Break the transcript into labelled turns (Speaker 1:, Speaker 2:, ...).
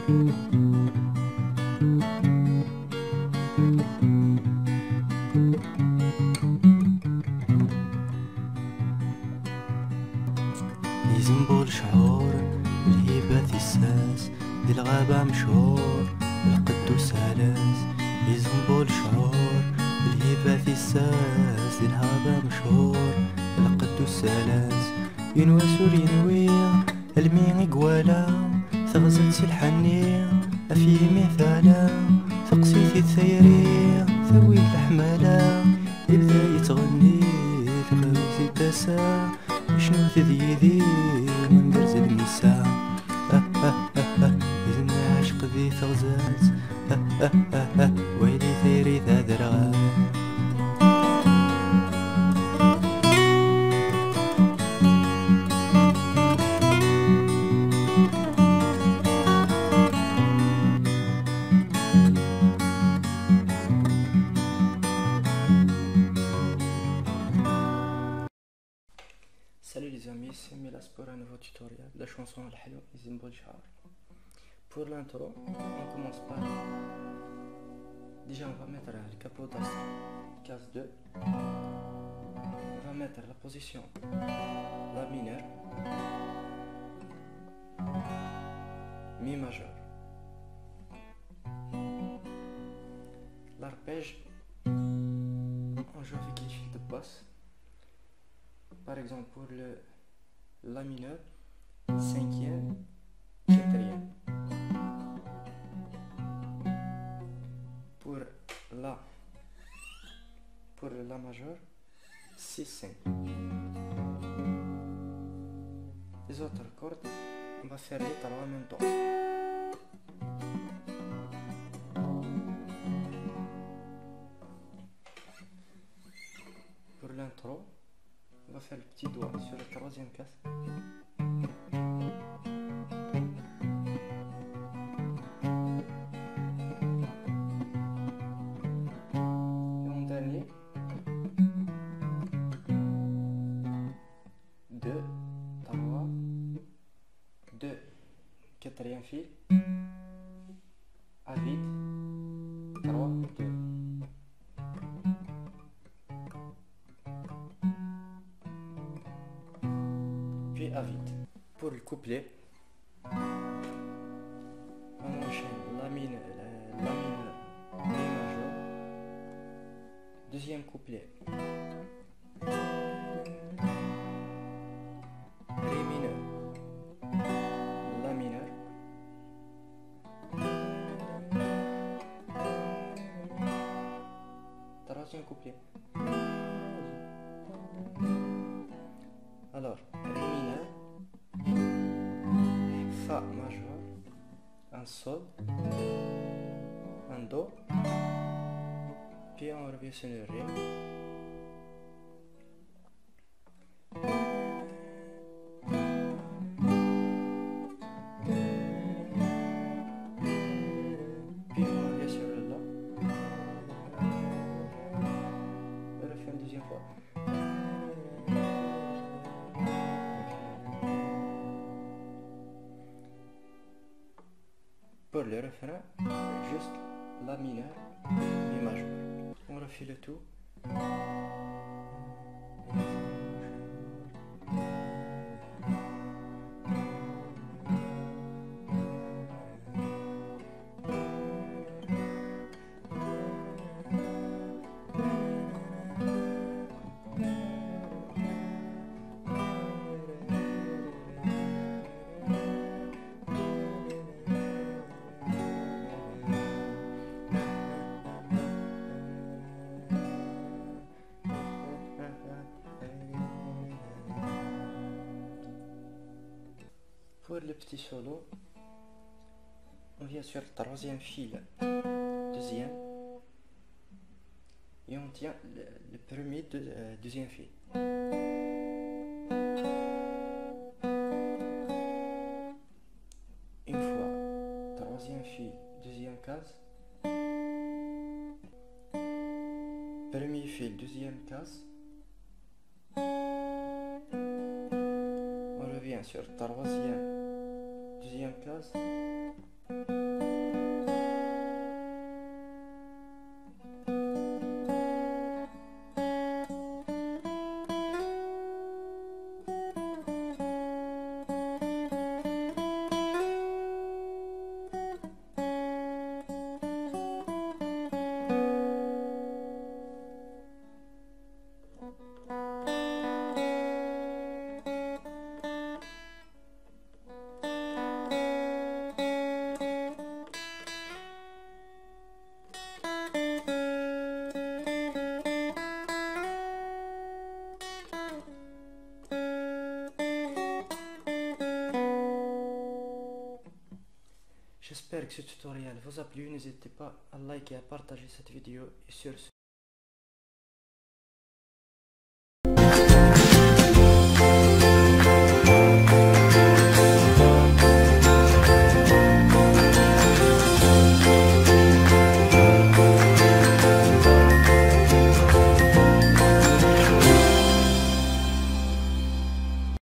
Speaker 1: يزنبول شعور الهيبة الساس دي الغابة مشهور القد سالاس. يزنبول شعور الهيبة الساس دي الغابة مشهور القد سالاس. ينوى سور ينوي المي قوالا ثغزت سي الحنية أفي مثالا ثقسيتي ثيري ثوي الحمالة يبدا يتغني ثغوزي تاسا شنو تذيذي وندرز المسا إذن عشق ذي ثغزات ويلي ثيري ذا درغا.
Speaker 2: Salut les amis, c'est Milas pour un nouveau tutoriel de la chanson Al-Helwa Yزنبول شعور. Pour l'intro, on commence par... Déjà on va mettre le capot d'astre, case 2. On va mettre la position La mineur, Mi majeur. L'arpège, on joue avec les fils de basse. Par exemple pour le La mineur, 5e, 4e. Pour La majeur, 6-5. Les autres cordes, on va faire les trois en même temps. Pour l'intro, on va faire le petit doigt sur le troisième casse. Et en dernier, 2, 3, 2, quatrième fil, à vide, 3, 2. Puis à vide. Pour le couplet, on enchaîne La mineur, Mi majeur, deuxième couplet, Ré mineur, La mineur, troisième couplet. Alors, Ré mineur, Fa majeur, un Sol, un Do, puis on revient sur le Ré. Puis on revient sur le La. On refait une deuxième fois. Pour le refrain, juste La mineur, Mi majeur. On refait le tout. Pour le petit solo, on vient sur le troisième fil, deuxième, et on tient le premier deuxième fil. Une fois, troisième fil, deuxième case, premier fil, deuxième case, on revient sur troisième, deuxième case, que ce tutoriel vous a plu, n'hésitez pas à liker et à partager cette vidéo et sur ce